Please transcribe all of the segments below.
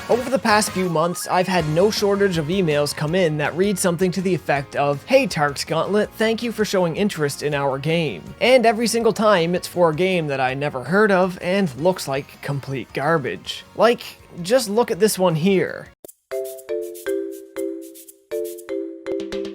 Over the past few months, I've had no shortage of emails come in that read something to the effect of, "Hey Tarks Gauntlet, thank you for showing interest in our game." And every single time it's for a game that I never heard of and looks like complete garbage. Like, just look at this one here.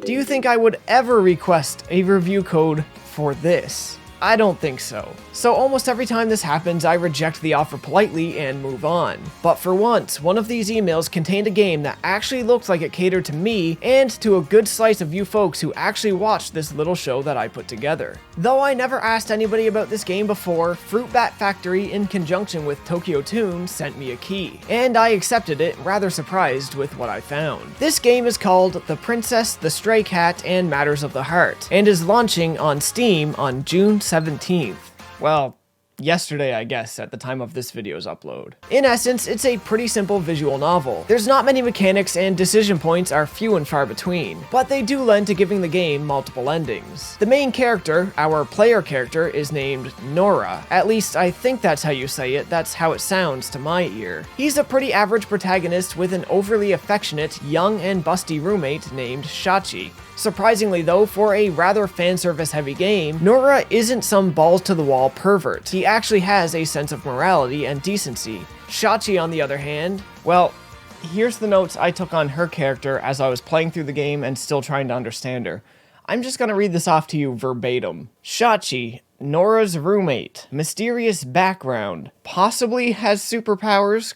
Do you think I would ever request a review code for this? I don't think so. So almost every time this happens, I reject the offer politely and move on. But for once, one of these emails contained a game that actually looked like it catered to me and to a good slice of you folks who actually watched this little show that I put together. Though I never asked anybody about this game before, Fruit Bat Factory in conjunction with Tokyo Toon sent me a key, and I accepted it, rather surprised with what I found. This game is called The Princess, the Stray Cat, and Matters of the Heart, and is launching on Steam on June 17th. Well, yesterday, I guess, at the time of this video's upload. In essence, it's a pretty simple visual novel. There's not many mechanics and decision points are few and far between, but they do lend to giving the game multiple endings. The main character, our player character, is named Nora. At least I think that's how you say it, that's how it sounds to my ear. He's a pretty average protagonist with an overly affectionate, young and busty roommate named Shachi. Surprisingly though, for a rather fanservice heavy game, Nora isn't some balls-to-the-wall pervert. He actually has a sense of morality and decency. Shachi, on the other hand, well, here's the notes I took on her character as I was playing through the game and still trying to understand her. I'm just gonna read this off to you verbatim. Shachi, Nora's roommate, mysterious background, possibly has superpowers, ?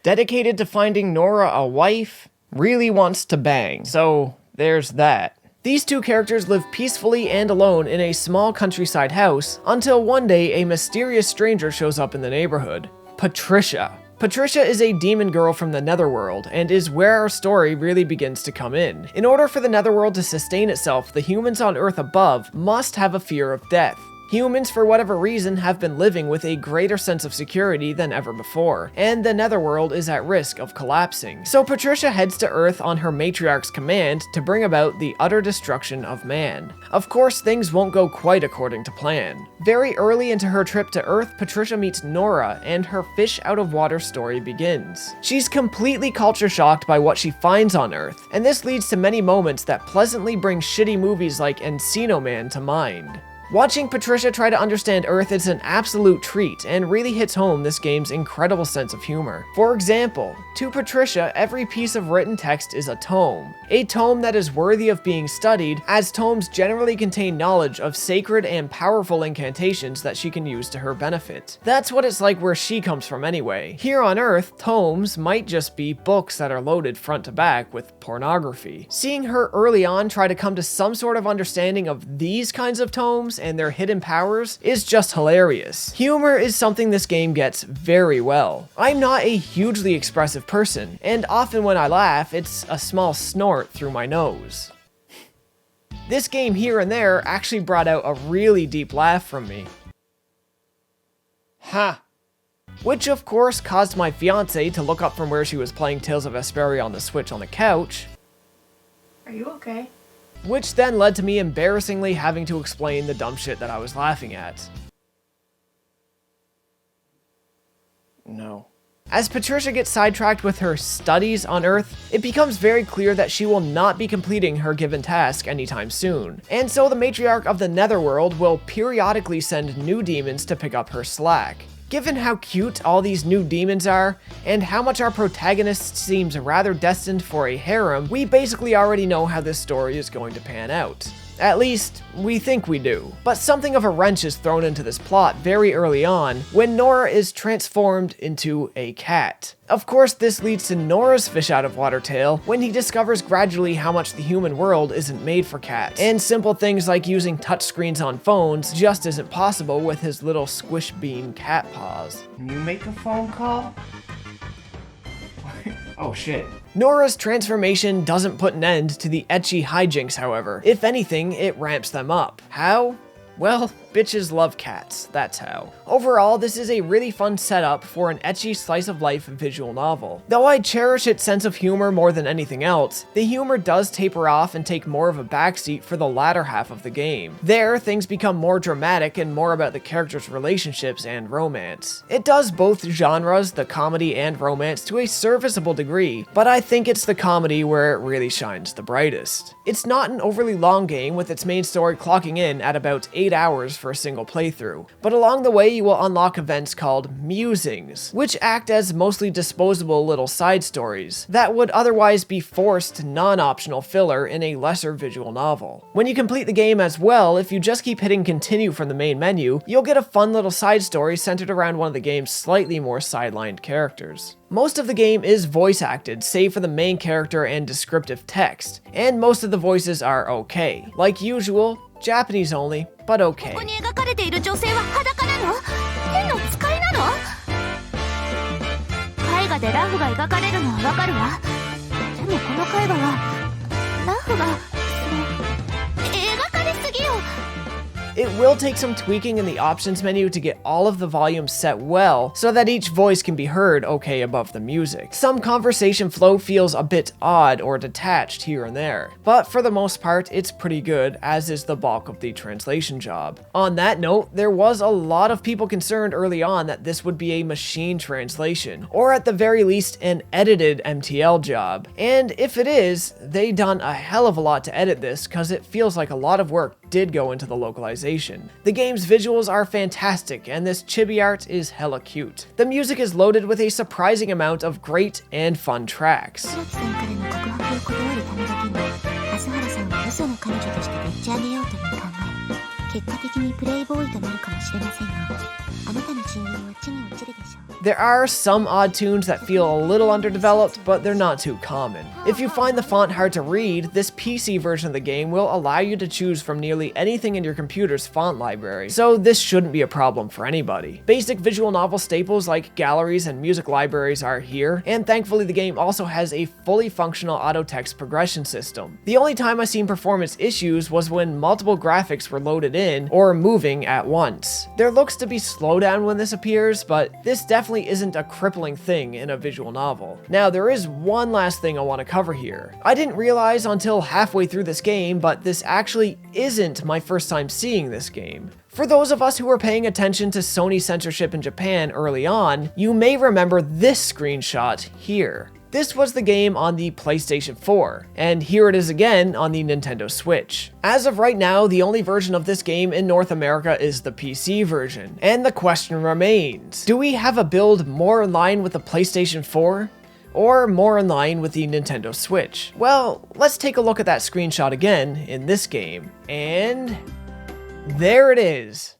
Dedicated to finding Nora a wife, really wants to bang. So, there's that. These two characters live peacefully and alone in a small countryside house until one day a mysterious stranger shows up in the neighborhood. Patricia. Patricia is a demon girl from the Netherworld and is where our story really begins to come in. In order for the Netherworld to sustain itself, the humans on Earth above must have a fear of death. Humans, for whatever reason, have been living with a greater sense of security than ever before, and the Netherworld is at risk of collapsing. So Patricia heads to Earth on her matriarch's command to bring about the utter destruction of man. Of course, things won't go quite according to plan. Very early into her trip to Earth, Patricia meets Nora, and her fish-out-of-water story begins. She's completely culture-shocked by what she finds on Earth, and this leads to many moments that pleasantly bring shitty movies like Encino Man to mind. Watching Patricia try to understand Earth is an absolute treat and really hits home this game's incredible sense of humor. For example, to Patricia, every piece of written text is a tome that is worthy of being studied, as tomes generally contain knowledge of sacred and powerful incantations that she can use to her benefit. That's what it's like where she comes from anyway. Here on Earth, tomes might just be books that are loaded front to back with pornography. Seeing her early on try to come to some sort of understanding of these kinds of tomes and their hidden powers is just hilarious. Humor is something this game gets very well. I'm not a hugely expressive person, and often when I laugh, it's a small snort through my nose. This game here and there actually brought out a really deep laugh from me. Ha! Which of course caused my fiance to look up from where she was playing Tales of Vesperia on the Switch on the couch. Are you okay? Which then led to me embarrassingly having to explain the dumb shit that I was laughing at. No. As Patricia gets sidetracked with her studies on Earth, it becomes very clear that she will not be completing her given task anytime soon. And so the matriarch of the Netherworld will periodically send new demons to pick up her slack. Given how cute all these new demons are, and how much our protagonist seems rather destined for a harem, we basically already know how this story is going to pan out. At least, we think we do. But something of a wrench is thrown into this plot very early on, when Nora is transformed into a cat. Of course, this leads to Nora's fish-out-of-water tale, when he discovers gradually how much the human world isn't made for cats. And simple things like using touchscreens on phones just isn't possible with his little squish bean cat paws. Can you make a phone call? Oh shit. Nora's transformation doesn't put an end to the ecchi hijinks, however. If anything, it ramps them up. How? Well, bitches love cats, that's how. Overall, this is a really fun setup for an ecchi slice-of-life visual novel. Though I cherish its sense of humor more than anything else, the humor does taper off and take more of a backseat for the latter half of the game. There, things become more dramatic and more about the characters' relationships and romance. It does both genres, the comedy and romance, to a serviceable degree, but I think it's the comedy where it really shines the brightest. It's not an overly long game, with its main story clocking in at about 8 hours for a single playthrough, but along the way you will unlock events called musings, which act as mostly disposable little side stories that would otherwise be forced non-optional filler in a lesser visual novel. When you complete the game as well, if you just keep hitting continue from the main menu, you'll get a fun little side story centered around one of the game's slightly more sidelined characters. Most of the game is voice acted, save for the main character and descriptive text, and most of the voices are okay. Like usual, Japanese only, but okay. ここに描かれている女性は裸なの？変の使いなの？絵画でラフが描かれるのはわかるわ。でもこの絵画はラフが描かれすぎよ。 It will take some tweaking in the options menu to get all of the volumes set well so that each voice can be heard okay above the music. Some conversation flow feels a bit odd or detached here and there, but for the most part it's pretty good, as is the bulk of the translation job. On that note, there was a lot of people concerned early on that this would be a machine translation, or at the very least an edited MTL job. And if it is, they done a hell of a lot to edit this, cause it feels like a lot of work did go into the localization. The game's visuals are fantastic, and this chibi art is hella cute. The music is loaded with a surprising amount of great and fun tracks. 白木さんからの告白を断るためだけに朝原さんは嘘の彼女としてでっち上げようという考え。結果的にプレイボーイとなるかもしれませんが、あなたの親友は地に落ちるでしょう。 There are some odd tunes that feel a little underdeveloped, but they're not too common. If you find the font hard to read, this PC version of the game will allow you to choose from nearly anything in your computer's font library, so this shouldn't be a problem for anybody. Basic visual novel staples like galleries and music libraries are here, and thankfully the game also has a fully functional auto text progression system. The only time I've seen performance issues was when multiple graphics were loaded in or moving at once. There looks to be slowdown when this appears, but this definitely isn't a crippling thing in a visual novel. Now, there is one last thing I want to cover here. I didn't realize until halfway through this game, but this actually isn't my first time seeing this game. For those of us who were paying attention to Sony censorship in Japan early on, you may remember this screenshot here. This was the game on the PlayStation 4, and here it is again on the Nintendo Switch. As of right now, the only version of this game in North America is the PC version, and the question remains, do we have a build more in line with the PlayStation 4? Or more in line with the Nintendo Switch? Well, let's take a look at that screenshot again in this game, and there it is.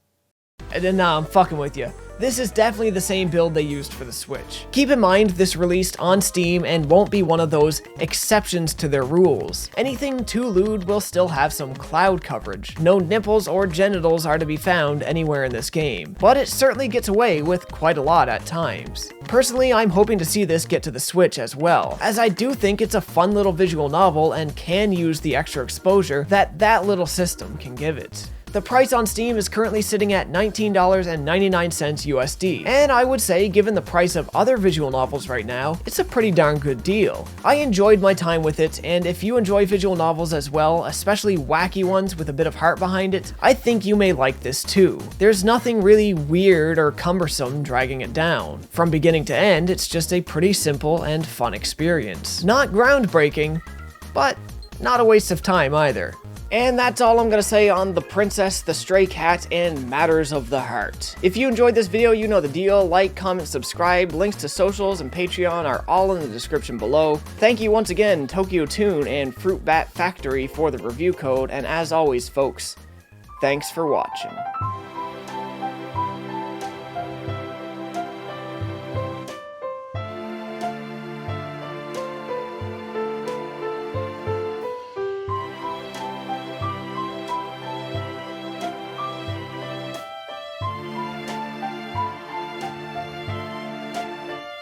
And nah, I'm fucking with you. This is definitely the same build they used for the Switch. Keep in mind, this released on Steam and won't be one of those exceptions to their rules. Anything too lewd will still have some cloud coverage. No nipples or genitals are to be found anywhere in this game, but it certainly gets away with quite a lot at times. Personally, I'm hoping to see this get to the Switch as well, as I do think it's a fun little visual novel and can use the extra exposure that little system can give it. The price on Steam is currently sitting at $19.99 USD, and I would say, given the price of other visual novels right now, it's a pretty darn good deal. I enjoyed my time with it, and if you enjoy visual novels as well, especially wacky ones with a bit of heart behind it, I think you may like this too. There's nothing really weird or cumbersome dragging it down. From beginning to end, it's just a pretty simple and fun experience. Not groundbreaking, but not a waste of time either. And that's all I'm gonna say on The Princess, the Stray Cat, and Matters of the Heart. If you enjoyed this video, you know the deal. Like, comment, subscribe. Links to socials and Patreon are all in the description below. Thank you once again, Tokyo Tune and Fruit Bat Factory for the review code, and as always, folks, thanks for watching.